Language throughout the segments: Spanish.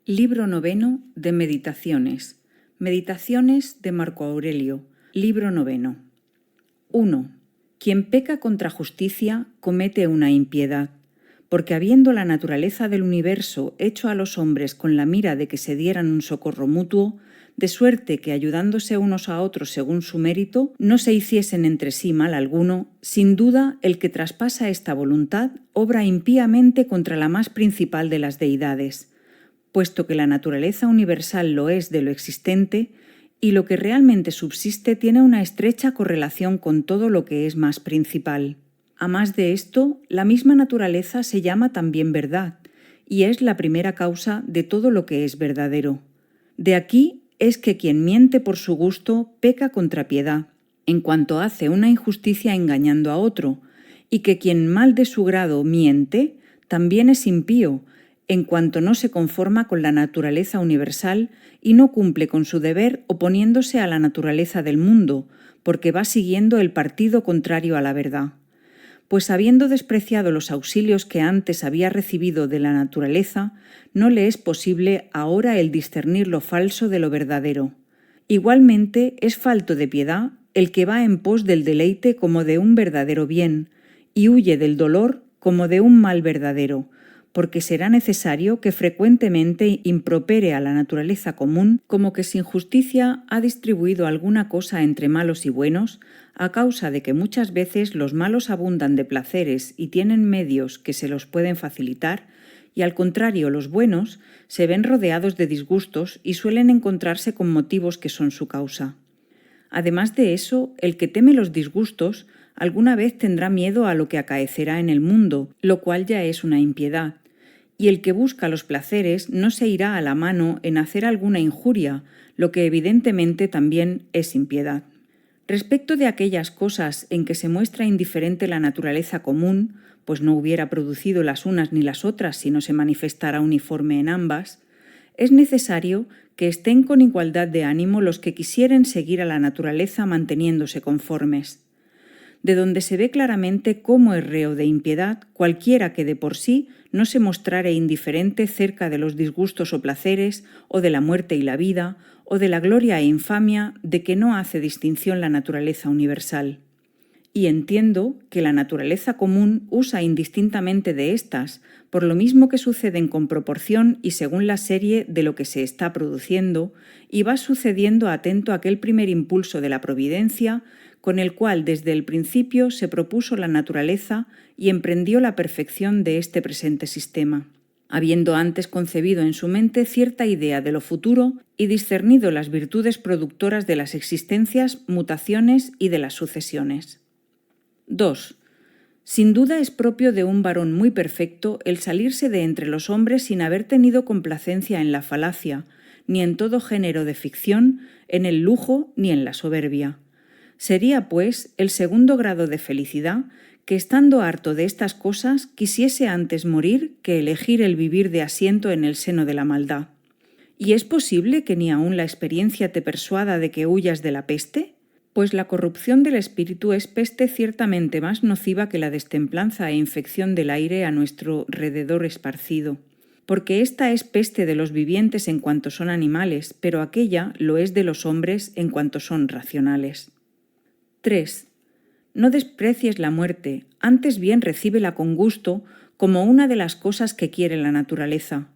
Libro noveno de Meditaciones. Meditaciones de Marco Aurelio. Libro noveno. 1. Quien peca contra justicia comete una impiedad, porque habiendo la naturaleza del universo hecho a los hombres con la mira de que se dieran un socorro mutuo, de suerte que ayudándose unos a otros según su mérito, no se hiciesen entre sí mal alguno, sin duda el que traspasa esta voluntad obra impíamente contra la más principal de las deidades, puesto que la naturaleza universal lo es de lo existente, y lo que realmente subsiste tiene una estrecha correlación con todo lo que es más principal. A más de esto, la misma naturaleza se llama también verdad, y es la primera causa de todo lo que es verdadero. De aquí es que quien miente por su gusto peca contra piedad, en cuanto hace una injusticia engañando a otro, y que quien mal de su grado miente, también es impío, en cuanto no se conforma con la naturaleza universal y no cumple con su deber oponiéndose a la naturaleza del mundo, porque va siguiendo el partido contrario a la verdad. Pues habiendo despreciado los auxilios que antes había recibido de la naturaleza, no le es posible ahora el discernir lo falso de lo verdadero. Igualmente es falto de piedad el que va en pos del deleite como de un verdadero bien, y huye del dolor como de un mal verdadero, porque será necesario que frecuentemente impropere a la naturaleza común como que sin justicia ha distribuido alguna cosa entre malos y buenos, a causa de que muchas veces los malos abundan de placeres y tienen medios que se los pueden facilitar, y al contrario los buenos se ven rodeados de disgustos y suelen encontrarse con motivos que son su causa. Además de eso, el que teme los disgustos alguna vez tendrá miedo a lo que acaecerá en el mundo, lo cual ya es una impiedad, y el que busca los placeres no se irá a la mano en hacer alguna injuria, lo que evidentemente también es impiedad. Respecto de aquellas cosas en que se muestra indiferente la naturaleza común, pues no hubiera producido las unas ni las otras si no se manifestara uniforme en ambas, es necesario que estén con igualdad de ánimo los que quisieren seguir a la naturaleza manteniéndose conformes, de donde se ve claramente cómo es reo de impiedad cualquiera que de por sí no se mostrare indiferente cerca de los disgustos o placeres, o de la muerte y la vida, o de la gloria e infamia de que no hace distinción la naturaleza universal. Y entiendo que la naturaleza común usa indistintamente de éstas, por lo mismo que suceden con proporción y según la serie de lo que se está produciendo, y va sucediendo atento a aquel primer impulso de la providencia, con el cual desde el principio se propuso la naturaleza y emprendió la perfección de este presente sistema, habiendo antes concebido en su mente cierta idea de lo futuro y discernido las virtudes productoras de las existencias, mutaciones y de las sucesiones. 2. Sin duda es propio de un varón muy perfecto el salirse de entre los hombres sin haber tenido complacencia en la falacia, ni en todo género de ficción, en el lujo ni en la soberbia. Sería, pues, el segundo grado de felicidad que, estando harto de estas cosas, quisiese antes morir que elegir el vivir de asiento en el seno de la maldad. ¿Y es posible que ni aun la experiencia te persuada de que huyas de la peste? Pues la corrupción del espíritu es peste ciertamente más nociva que la destemplanza e infección del aire a nuestro rededor esparcido, porque esta es peste de los vivientes en cuanto son animales, pero aquella lo es de los hombres en cuanto son racionales. 3. No desprecies la muerte, antes bien recíbela con gusto como una de las cosas que quiere la naturaleza,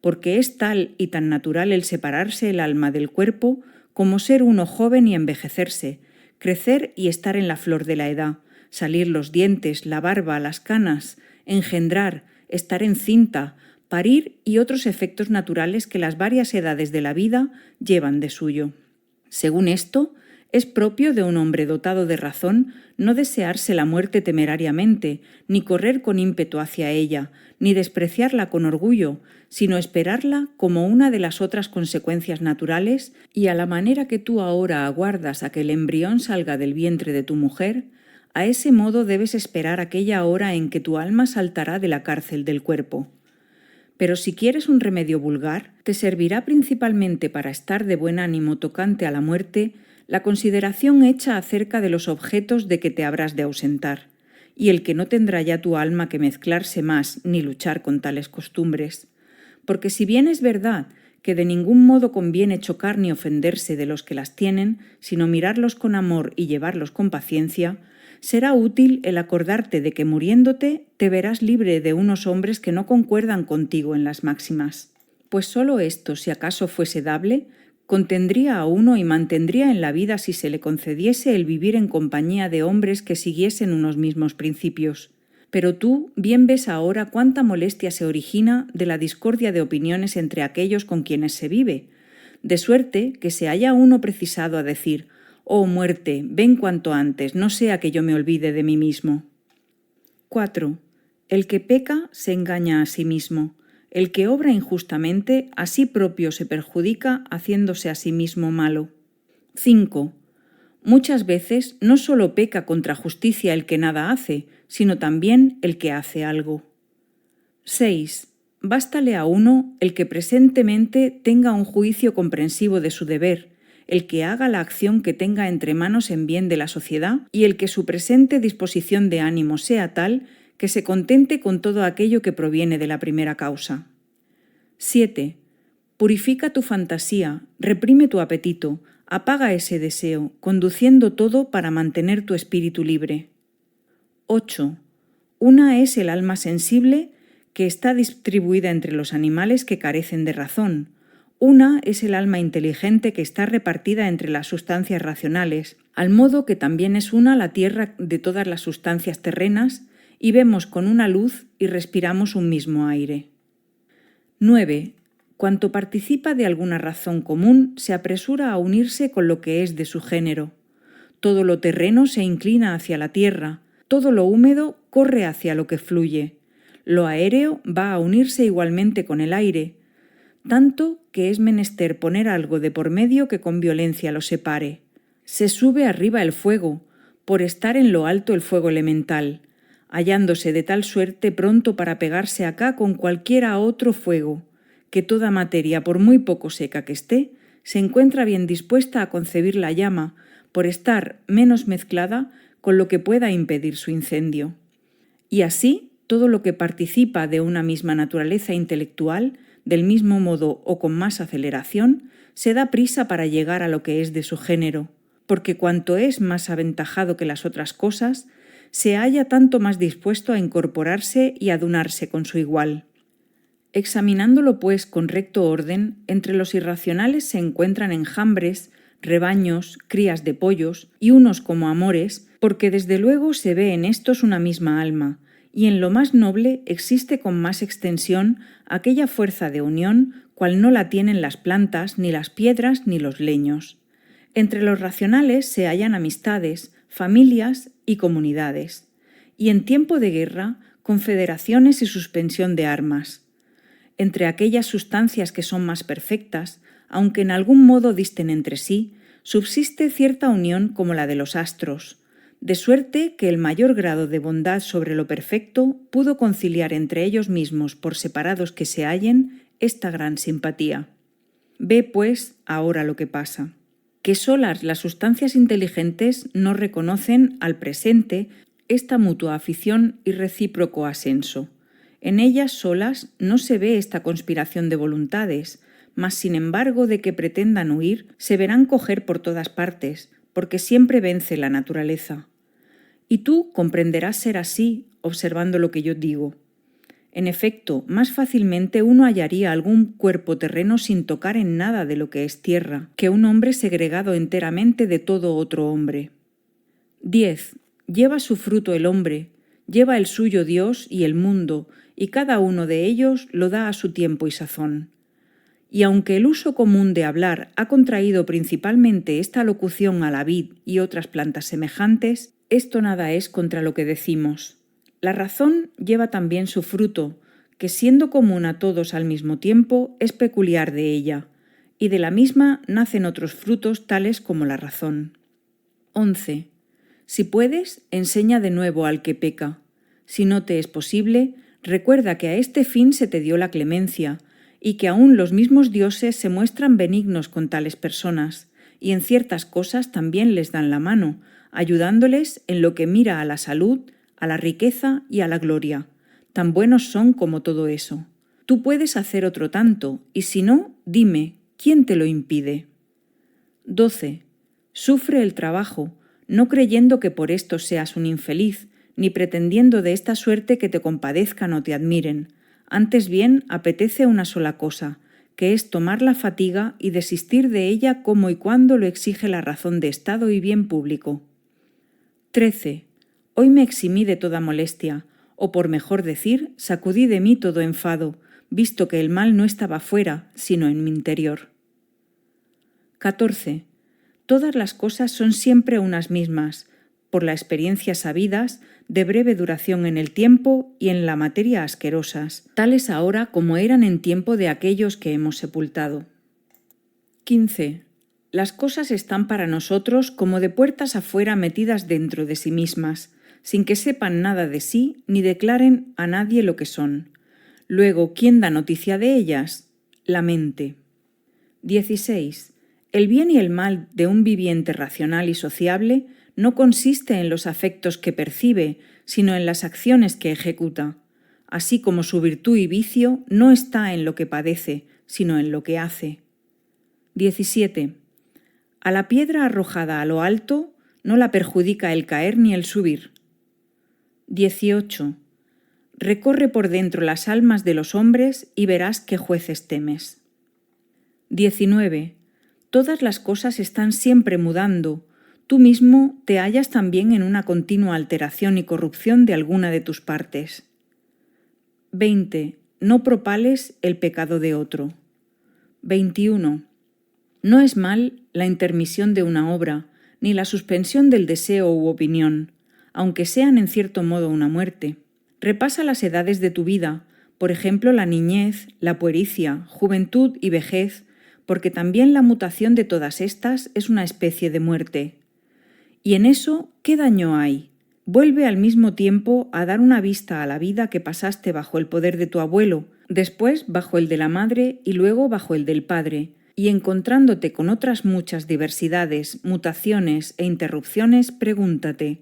porque es tal y tan natural el separarse el alma del cuerpo como ser uno joven y envejecerse, crecer y estar en la flor de la edad, salir los dientes, la barba, las canas, engendrar, estar encinta, parir y otros efectos naturales que las varias edades de la vida llevan de suyo. Según esto, es propio de un hombre dotado de razón no desearse la muerte temerariamente, ni correr con ímpetu hacia ella, ni despreciarla con orgullo, sino esperarla como una de las otras consecuencias naturales, y a la manera que tú ahora aguardas a que el embrión salga del vientre de tu mujer, a ese modo debes esperar aquella hora en que tu alma saltará de la cárcel del cuerpo. Pero si quieres un remedio vulgar, te servirá principalmente para estar de buen ánimo tocante a la muerte la consideración hecha acerca de los objetos de que te habrás de ausentar, y el que no tendrá ya tu alma que mezclarse más ni luchar con tales costumbres, porque si bien es verdad que de ningún modo conviene chocar ni ofenderse de los que las tienen, sino mirarlos con amor y llevarlos con paciencia, será útil el acordarte de que muriéndote te verás libre de unos hombres que no concuerdan contigo en las máximas. Pues sólo esto, si acaso fuese dable, contendría a uno y mantendría en la vida si se le concediese el vivir en compañía de hombres que siguiesen unos mismos principios. Pero tú bien ves ahora cuánta molestia se origina de la discordia de opiniones entre aquellos con quienes se vive, de suerte que se halla uno precisado a decir: «Oh muerte, ven cuanto antes, no sea que yo me olvide de mí mismo». 4. El que peca se engaña a sí mismo. El que obra injustamente a sí propio se perjudica haciéndose a sí mismo malo. 5. Muchas veces no solo peca contra justicia el que nada hace, sino también el que hace algo. 6. Bástale a uno el que presentemente tenga un juicio comprensivo de su deber, el que haga la acción que tenga entre manos en bien de la sociedad y el que su presente disposición de ánimo sea tal que se contente con todo aquello que proviene de la primera causa. 7. Purifica tu fantasía, reprime tu apetito, apaga ese deseo, conduciendo todo para mantener tu espíritu libre. 8. Una es el alma sensible, que está distribuida entre los animales que carecen de razón. Una es el alma inteligente, que está repartida entre las sustancias racionales, al modo que también es una la tierra de todas las sustancias terrenas, y vemos con una luz y respiramos un mismo aire. 9. Cuanto participa de alguna razón común, se apresura a unirse con lo que es de su género. Todo lo terreno se inclina hacia la tierra, todo lo húmedo corre hacia lo que fluye, lo aéreo va a unirse igualmente con el aire, tanto que es menester poner algo de por medio que con violencia lo separe. Se sube arriba el fuego, por estar en lo alto el fuego elemental, hallándose de tal suerte pronto para pegarse acá con cualquiera otro fuego, que toda materia, por muy poco seca que esté, se encuentra bien dispuesta a concebir la llama, por estar menos mezclada con lo que pueda impedir su incendio. Y así, todo lo que participa de una misma naturaleza intelectual, del mismo modo o con más aceleración, se da prisa para llegar a lo que es de su género, porque cuanto es más aventajado que las otras cosas, se halla tanto más dispuesto a incorporarse y adunarse con su igual. Examinándolo, pues, con recto orden, entre los irracionales se encuentran enjambres, rebaños, crías de pollos, y unos como amores, porque desde luego se ve en éstos una misma alma, y en lo más noble existe con más extensión aquella fuerza de unión cual no la tienen las plantas, ni las piedras, ni los leños. Entre los racionales se hallan amistades, familias y comunidades, y en tiempo de guerra, confederaciones y suspensión de armas. Entre aquellas sustancias que son más perfectas, aunque en algún modo disten entre sí, subsiste cierta unión como la de los astros, de suerte que el mayor grado de bondad sobre lo perfecto pudo conciliar entre ellos mismos, por separados que se hallen, esta gran simpatía. Ve, pues, ahora lo que pasa. Que solas las sustancias inteligentes no reconocen al presente esta mutua afición y recíproco asenso. En ellas solas no se ve esta conspiración de voluntades, mas sin embargo de que pretendan huir, se verán coger por todas partes, porque siempre vence la naturaleza. Y tú comprenderás ser así, observando lo que yo digo. En efecto, más fácilmente uno hallaría algún cuerpo terreno sin tocar en nada de lo que es tierra, que un hombre segregado enteramente de todo otro hombre. 10. Lleva su fruto el hombre, lleva el suyo Dios y el mundo, y cada uno de ellos lo da a su tiempo y sazón. Y aunque el uso común de hablar ha contraído principalmente esta locución a la vid y otras plantas semejantes, esto nada es contra lo que decimos. La razón lleva también su fruto, que siendo común a todos al mismo tiempo, es peculiar de ella, y de la misma nacen otros frutos tales como la razón. 11. Si puedes, enseña de nuevo al que peca. Si no te es posible, recuerda que a este fin se te dio la clemencia, y que aún los mismos dioses se muestran benignos con tales personas, y en ciertas cosas también les dan la mano, ayudándoles en lo que mira a la salud, a la riqueza y a la gloria. Tan buenos son como todo eso. Tú puedes hacer otro tanto, y si no, dime, ¿quién te lo impide? 12. Sufre el trabajo, no creyendo que por esto seas un infeliz, ni pretendiendo de esta suerte que te compadezcan o te admiren. Antes bien, apetece una sola cosa, que es tomar la fatiga y desistir de ella como y cuando lo exige la razón de estado y bien público. 13. Hoy me eximí de toda molestia, o por mejor decir, sacudí de mí todo enfado, visto que el mal no estaba fuera, sino en mi interior. 14. Todas las cosas son siempre unas mismas, por la experiencia sabidas, de breve duración en el tiempo y en la materia asquerosas, tales ahora como eran en tiempo de aquellos que hemos sepultado. 15. Las cosas están para nosotros como de puertas afuera metidas dentro de sí mismas, sin que sepan nada de sí ni declaren a nadie lo que son. Luego, ¿quién da noticia de ellas? La mente. 16. El bien y el mal de un viviente racional y sociable no consiste en los afectos que percibe, sino en las acciones que ejecuta, así como su virtud y vicio no está en lo que padece, sino en lo que hace. 17. A la piedra arrojada a lo alto no la perjudica el caer ni el subir. 18. Recorre por dentro las almas de los hombres y verás qué jueces temes. 19. Todas las cosas están siempre mudando. Tú mismo te hallas también en una continua alteración y corrupción de alguna de tus partes. 20. No propales el pecado de otro. 21. No es mal la intermisión de una obra, ni la suspensión del deseo u opinión, aunque sean en cierto modo una muerte. Repasa las edades de tu vida, por ejemplo la niñez, la puericia, juventud y vejez, porque también la mutación de todas estas es una especie de muerte. Y en eso, ¿qué daño hay? Vuelve al mismo tiempo a dar una vista a la vida que pasaste bajo el poder de tu abuelo, después bajo el de la madre y luego bajo el del padre, y encontrándote con otras muchas diversidades, mutaciones e interrupciones, pregúntate,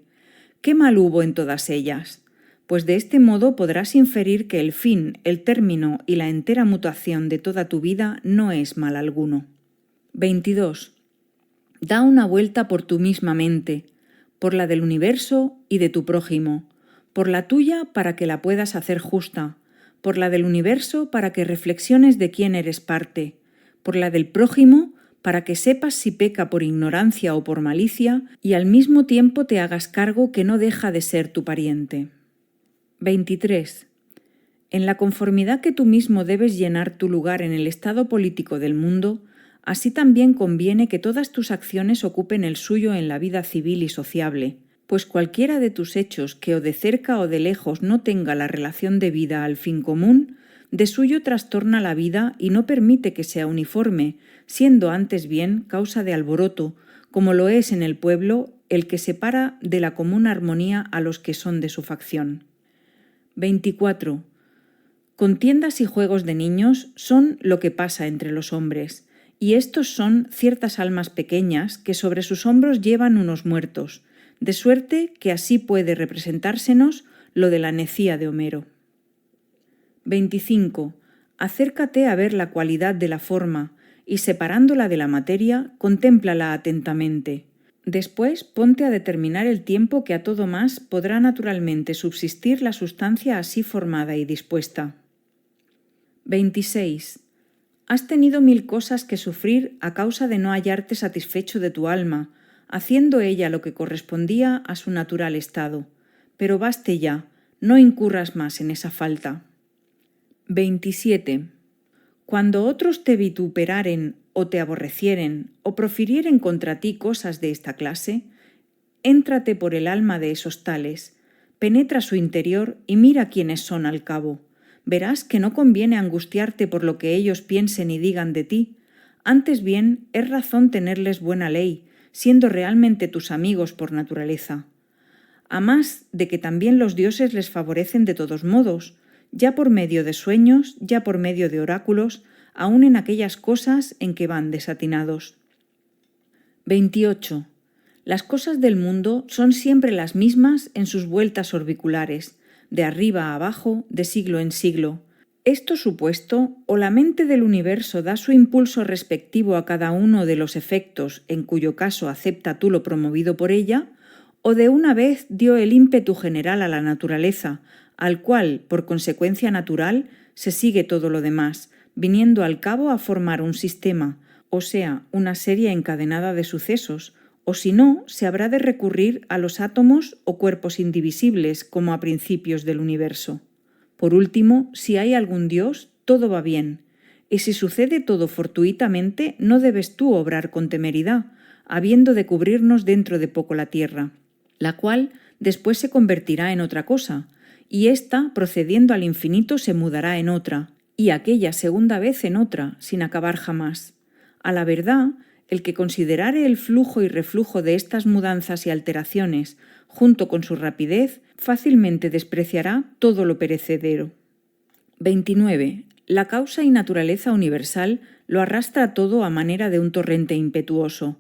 ¿qué mal hubo en todas ellas? Pues de este modo podrás inferir que el fin, el término y la entera mutación de toda tu vida no es mal alguno. 22. Da una vuelta por tu misma mente, por la del universo y de tu prójimo, por la tuya para que la puedas hacer justa, por la del universo para que reflexiones de quién eres parte, por la del prójimo para que sepas si peca por ignorancia o por malicia y al mismo tiempo te hagas cargo que no deja de ser tu pariente. 23. En la conformidad que tú mismo debes llenar tu lugar en el estado político del mundo, así también conviene que todas tus acciones ocupen el suyo en la vida civil y sociable, pues cualquiera de tus hechos que o de cerca o de lejos no tenga la relación debida al fin común, de suyo trastorna la vida y no permite que sea uniforme, siendo antes bien causa de alboroto, como lo es en el pueblo el que separa de la común armonía a los que son de su facción. 24. Contiendas y juegos de niños son lo que pasa entre los hombres, y estos son ciertas almas pequeñas que sobre sus hombros llevan unos muertos, de suerte que así puede representársenos lo de la necía de Homero. 25. Acércate a ver la cualidad de la forma, y separándola de la materia, contémplala atentamente. Después ponte a determinar el tiempo que a todo más podrá naturalmente subsistir la sustancia así formada y dispuesta. 26. Has tenido 1000 cosas que sufrir a causa de no hallarte satisfecho de tu alma, haciendo ella lo que correspondía a su natural estado. Pero baste ya, no incurras más en esa falta. 27. Cuando otros te vituperaren o te aborrecieren o profirieren contra ti cosas de esta clase, éntrate por el alma de esos tales, penetra su interior y mira quiénes son al cabo. Verás que no conviene angustiarte por lo que ellos piensen y digan de ti. Antes bien, es razón tenerles buena ley, siendo realmente tus amigos por naturaleza. A más de que también los dioses les favorecen de todos modos, ya por medio de sueños, ya por medio de oráculos, aun en aquellas cosas en que van desatinados. 28. Las cosas del mundo son siempre las mismas en sus vueltas orbiculares, de arriba a abajo, de siglo en siglo. Esto supuesto, o la mente del universo da su impulso respectivo a cada uno de los efectos, en cuyo caso acepta tú lo promovido por ella, o de una vez dio el ímpetu general a la naturaleza, al cual, por consecuencia natural, se sigue todo lo demás, viniendo al cabo a formar un sistema, o sea, una serie encadenada de sucesos, o si no, se habrá de recurrir a los átomos o cuerpos indivisibles como a principios del universo. Por último, si hay algún Dios, todo va bien, y si sucede todo fortuitamente, no debes tú obrar con temeridad, habiendo de cubrirnos dentro de poco la tierra, la cual después se convertirá en otra cosa, y ésta, procediendo al infinito, se mudará en otra, y aquella segunda vez en otra, sin acabar jamás. A la verdad, el que considerare el flujo y reflujo de estas mudanzas y alteraciones, junto con su rapidez, fácilmente despreciará todo lo perecedero. 29. La causa y naturaleza universal lo arrastra todo a manera de un torrente impetuoso.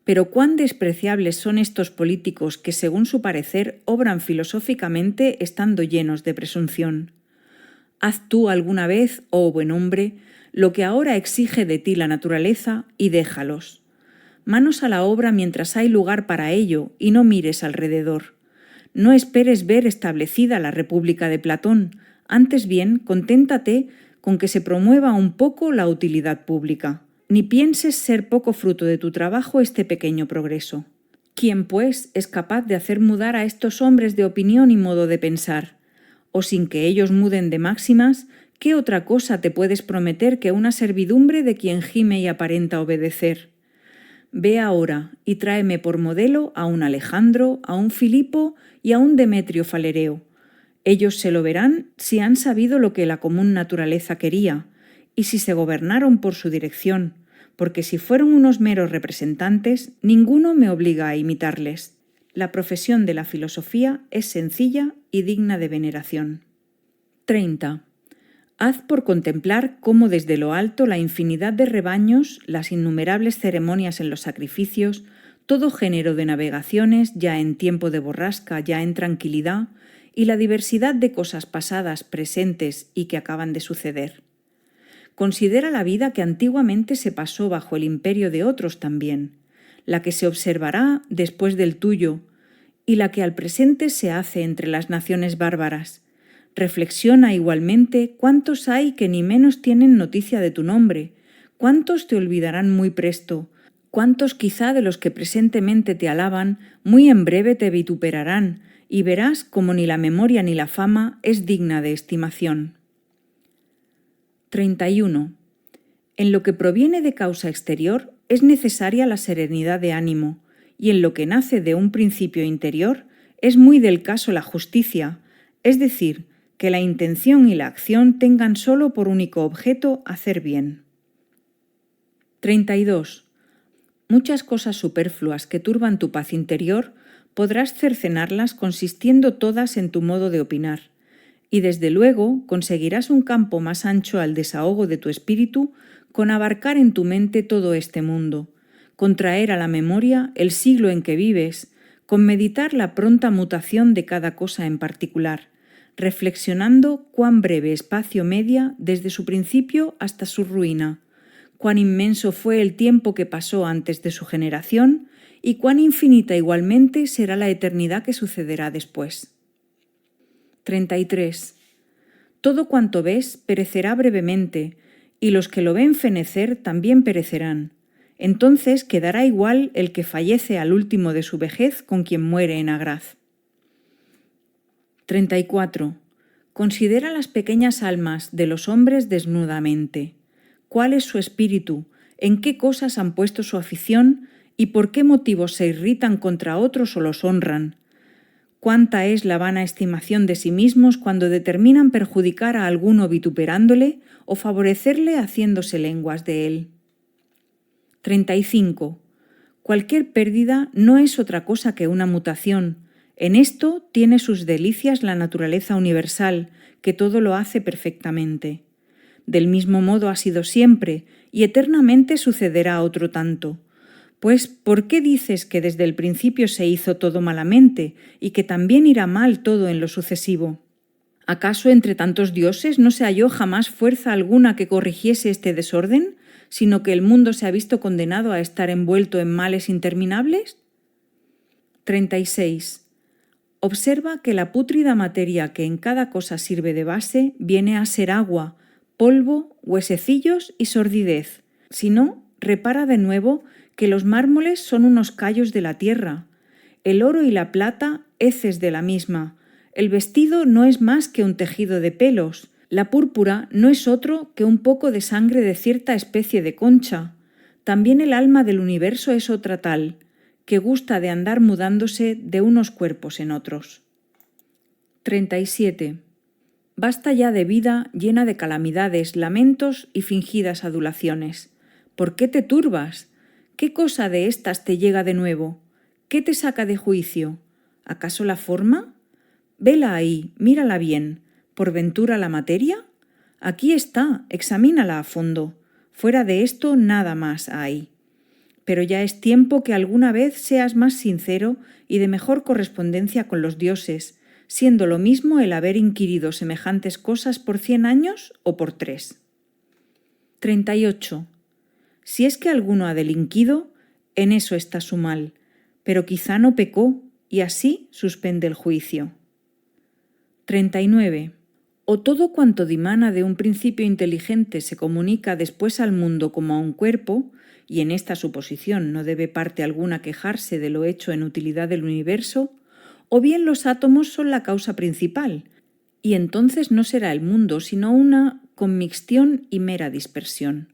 Pero cuán despreciables son estos políticos que, según su parecer, obran filosóficamente estando llenos de presunción. Haz tú alguna vez, oh buen hombre, lo que ahora exige de ti la naturaleza y déjalos. Manos a la obra mientras hay lugar para ello y no mires alrededor. No esperes ver establecida la República de Platón, antes bien conténtate con que se promueva un poco la utilidad pública. Ni pienses ser poco fruto de tu trabajo este pequeño progreso. ¿Quién, pues, es capaz de hacer mudar a estos hombres de opinión y modo de pensar? O sin que ellos muden de máximas, ¿qué otra cosa te puedes prometer que una servidumbre de quien gime y aparenta obedecer? Ve ahora y tráeme por modelo a un Alejandro, a un Filipo y a un Demetrio Falereo. Ellos se lo verán si han sabido lo que la común naturaleza quería, y si se gobernaron por su dirección, porque si fueron unos meros representantes, ninguno me obliga a imitarles. La profesión de la filosofía es sencilla y digna de veneración. 30. Haz por contemplar cómo desde lo alto la infinidad de rebaños, las innumerables ceremonias en los sacrificios, todo género de navegaciones, ya en tiempo de borrasca, ya en tranquilidad, y la diversidad de cosas pasadas, presentes y que acaban de suceder. Considera la vida que antiguamente se pasó bajo el imperio de otros también, la que se observará después del tuyo, y la que al presente se hace entre las naciones bárbaras. Reflexiona igualmente cuántos hay que ni menos tienen noticia de tu nombre, cuántos te olvidarán muy presto, cuántos quizá de los que presentemente te alaban, muy en breve te vituperarán, y verás como ni la memoria ni la fama es digna de estimación. 31. En lo que proviene de causa exterior es necesaria la serenidad de ánimo, y en lo que nace de un principio interior es muy del caso la justicia, es decir, que la intención y la acción tengan solo por único objeto hacer bien. 32. Muchas cosas superfluas que turban tu paz interior podrás cercenarlas consistiendo todas en tu modo de opinar, y desde luego conseguirás un campo más ancho al desahogo de tu espíritu con abarcar en tu mente todo este mundo, con traer a la memoria el siglo en que vives, con meditar la pronta mutación de cada cosa en particular, reflexionando cuán breve espacio media desde su principio hasta su ruina, cuán inmenso fue el tiempo que pasó antes de su generación y cuán infinita igualmente será la eternidad que sucederá después. 33. Todo cuanto ves perecerá brevemente, y los que lo ven fenecer también perecerán. Entonces quedará igual el que fallece al último de su vejez con quien muere en agraz. 34. Considera las pequeñas almas de los hombres desnudamente. ¿Cuál es su espíritu? ¿En qué cosas han puesto su afición? ¿Y por qué motivos se irritan contra otros o los honran? ¿Cuánta es la vana estimación de sí mismos cuando determinan perjudicar a alguno vituperándole o favorecerle haciéndose lenguas de él? 35. Cualquier pérdida no es otra cosa que una mutación. En esto tiene sus delicias la naturaleza universal, que todo lo hace perfectamente. Del mismo modo ha sido siempre, y eternamente sucederá otro tanto. Pues, ¿por qué dices que desde el principio se hizo todo malamente, y que también irá mal todo en lo sucesivo? ¿Acaso entre tantos dioses no se halló jamás fuerza alguna que corrigiese este desorden, sino que el mundo se ha visto condenado a estar envuelto en males interminables? 36. Observa que la pútrida materia que en cada cosa sirve de base viene a ser agua, polvo, huesecillos y sordidez. Si no, repara de nuevo que los mármoles son unos callos de la tierra, el oro y la plata heces de la misma, el vestido no es más que un tejido de pelos, la púrpura no es otro que un poco de sangre de cierta especie de concha. También el alma del universo es otra tal, que gusta de andar mudándose de unos cuerpos en otros. 37. Basta ya de vida llena de calamidades, lamentos y fingidas adulaciones. ¿Por qué te turbas? ¿Qué cosa de estas te llega de nuevo? ¿Qué te saca de juicio? ¿Acaso la forma? Vela ahí, mírala bien. ¿Por ventura la materia? Aquí está, examínala a fondo. Fuera de esto nada más hay. Pero ya es tiempo que alguna vez seas más sincero y de mejor correspondencia con los dioses, siendo lo mismo el haber inquirido semejantes cosas por 100 años o por 3. 38. Si es que alguno ha delinquido, en eso está su mal, pero quizá no pecó y así suspende el juicio. 39. O todo cuanto dimana de un principio inteligente se comunica después al mundo como a un cuerpo, y en esta suposición no debe parte alguna quejarse de lo hecho en utilidad del universo, o bien los átomos son la causa principal, y entonces no será el mundo sino una conmixtión y mera dispersión.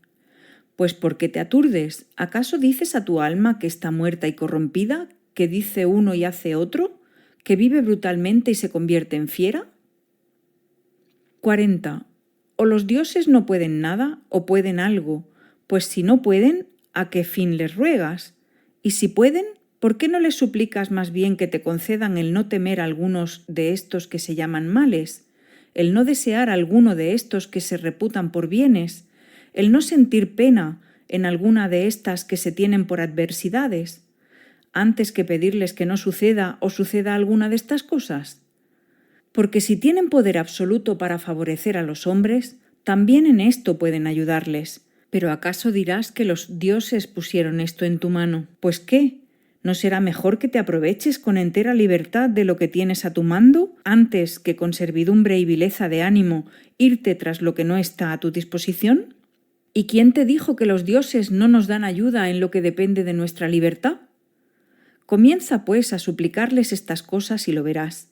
Pues ¿por qué te aturdes? ¿Acaso dices a tu alma que está muerta y corrompida, que dice uno y hace otro, que vive brutalmente y se convierte en fiera? 40. O los dioses no pueden nada o pueden algo, pues si no pueden, ¿a qué fin les ruegas? Y si pueden, ¿por qué no les suplicas más bien que te concedan el no temer algunos de estos que se llaman males, el no desear alguno de estos que se reputan por bienes, el no sentir pena en alguna de estas que se tienen por adversidades, antes que pedirles que no suceda o suceda alguna de estas cosas? Porque si tienen poder absoluto para favorecer a los hombres, también en esto pueden ayudarles. Pero ¿acaso dirás que los dioses pusieron esto en tu mano? Pues ¿qué? ¿No será mejor que te aproveches con entera libertad de lo que tienes a tu mando, antes que con servidumbre y vileza de ánimo irte tras lo que no está a tu disposición? ¿Y quién te dijo que los dioses no nos dan ayuda en lo que depende de nuestra libertad? Comienza, pues, a suplicarles estas cosas y lo verás.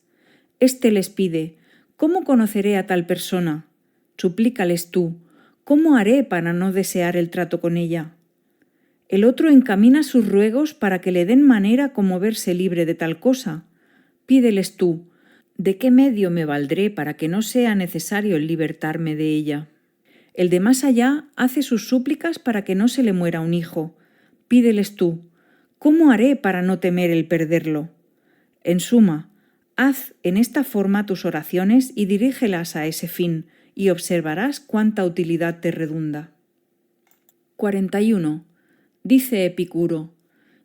Este les pide: ¿cómo conoceré a tal persona? Suplícales tú: ¿cómo haré para no desear el trato con ella? El otro encamina sus ruegos para que le den manera como verse libre de tal cosa. Pídeles tú: ¿de qué medio me valdré para que no sea necesario el libertarme de ella? El de más allá hace sus súplicas para que no se le muera un hijo. Pídeles tú: ¿cómo haré para no temer el perderlo? En suma, haz en esta forma tus oraciones y dirígelas a ese fin, y observarás cuánta utilidad te redunda. 41. Dice Epicuro: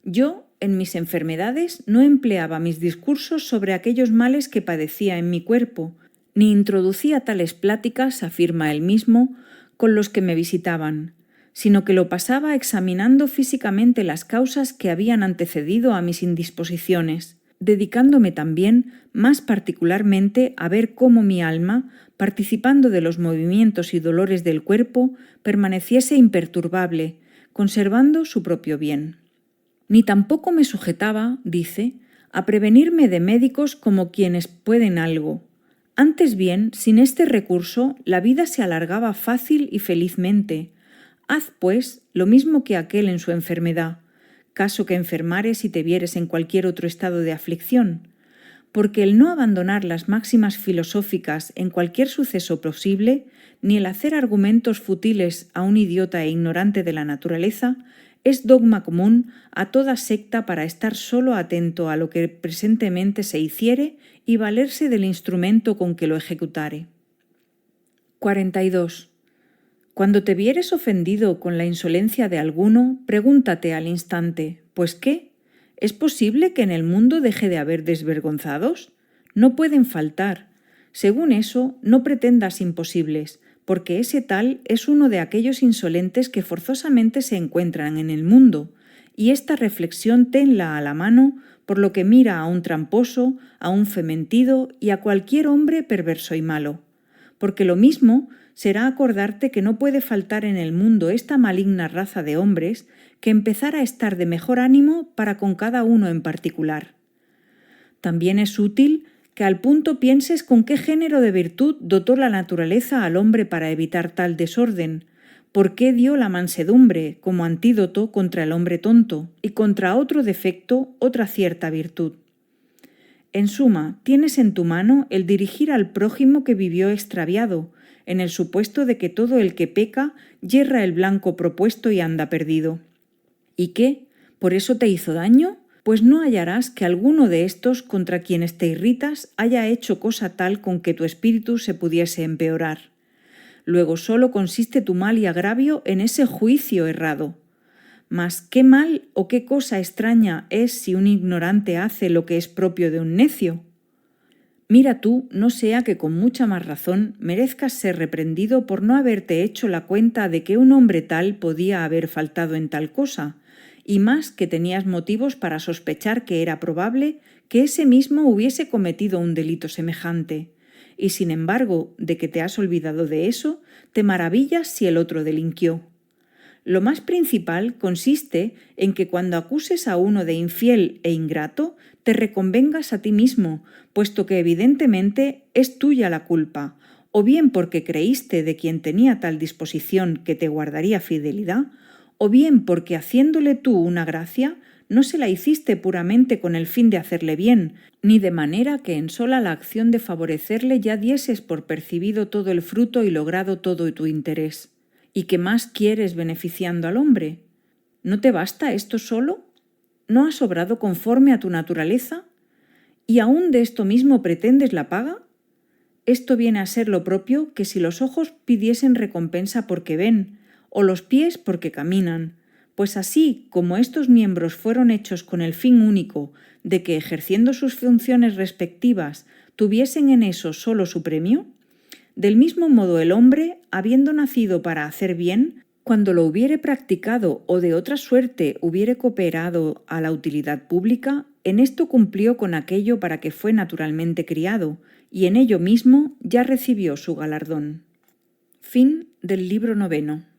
yo, en mis enfermedades, no empleaba mis discursos sobre aquellos males que padecía en mi cuerpo, ni introducía tales pláticas, afirma él mismo, con los que me visitaban, sino que lo pasaba examinando físicamente las causas que habían antecedido a mis indisposiciones, dedicándome también más particularmente a ver cómo mi alma, participando de los movimientos y dolores del cuerpo, permaneciese imperturbable, conservando su propio bien. Ni tampoco me sujetaba, dice, a prevenirme de médicos como quienes pueden algo. Antes bien, sin este recurso, la vida se alargaba fácil y felizmente. Haz, pues, lo mismo que aquel en su enfermedad, caso que enfermares y te vieres en cualquier otro estado de aflicción, porque el no abandonar las máximas filosóficas en cualquier suceso posible, ni el hacer argumentos futiles a un idiota e ignorante de la naturaleza, es dogma común a toda secta para estar solo atento a lo que presentemente se hiciere y valerse del instrumento con que lo ejecutare. 42. Cuando te vieres ofendido con la insolencia de alguno, pregúntate al instante: ¿pues qué? ¿Es posible que en el mundo deje de haber desvergonzados? No pueden faltar. Según eso, no pretendas imposibles, porque ese tal es uno de aquellos insolentes que forzosamente se encuentran en el mundo, y esta reflexión tenla a la mano, por lo que mira a un tramposo, a un fementido y a cualquier hombre perverso y malo. Porque lo mismo será acordarte que no puede faltar en el mundo esta maligna raza de hombres que empezar a estar de mejor ánimo para con cada uno en particular. También es útil que al punto pienses con qué género de virtud dotó la naturaleza al hombre para evitar tal desorden, por qué dio la mansedumbre como antídoto contra el hombre tonto y contra otro defecto otra cierta virtud. En suma, tienes en tu mano el dirigir al prójimo que vivió extraviado, en el supuesto de que todo el que peca yerra el blanco propuesto y anda perdido. ¿Y qué? ¿Por eso te hizo daño? Pues no hallarás que alguno de estos contra quienes te irritas haya hecho cosa tal con que tu espíritu se pudiese empeorar. Luego solo consiste tu mal y agravio en ese juicio errado. Mas qué mal o qué cosa extraña es si un ignorante hace lo que es propio de un necio. Mira tú, no sea que con mucha más razón merezcas ser reprendido por no haberte hecho la cuenta de que un hombre tal podía haber faltado en tal cosa, y más que tenías motivos para sospechar que era probable que ese mismo hubiese cometido un delito semejante, y sin embargo, de que te has olvidado de eso, te maravillas si el otro delinquió. Lo más principal consiste en que cuando acuses a uno de infiel e ingrato, te reconvengas a ti mismo, puesto que evidentemente es tuya la culpa, o bien porque creíste de quien tenía tal disposición que te guardaría fidelidad, o bien porque haciéndole tú una gracia, no se la hiciste puramente con el fin de hacerle bien, ni de manera que en sola la acción de favorecerle ya dieses por percibido todo el fruto y logrado todo tu interés. ¿Y qué más quieres beneficiando al hombre? ¿No te basta esto solo? ¿No has obrado conforme a tu naturaleza? ¿Y aún de esto mismo pretendes la paga? Esto viene a ser lo propio que si los ojos pidiesen recompensa porque ven, o los pies porque caminan, pues así como estos miembros fueron hechos con el fin único de que, ejerciendo sus funciones respectivas, tuviesen en eso solo su premio, del mismo modo el hombre, habiendo nacido para hacer bien, cuando lo hubiere practicado o de otra suerte hubiere cooperado a la utilidad pública, en esto cumplió con aquello para que fue naturalmente criado, y en ello mismo ya recibió su galardón. Fin del libro 9.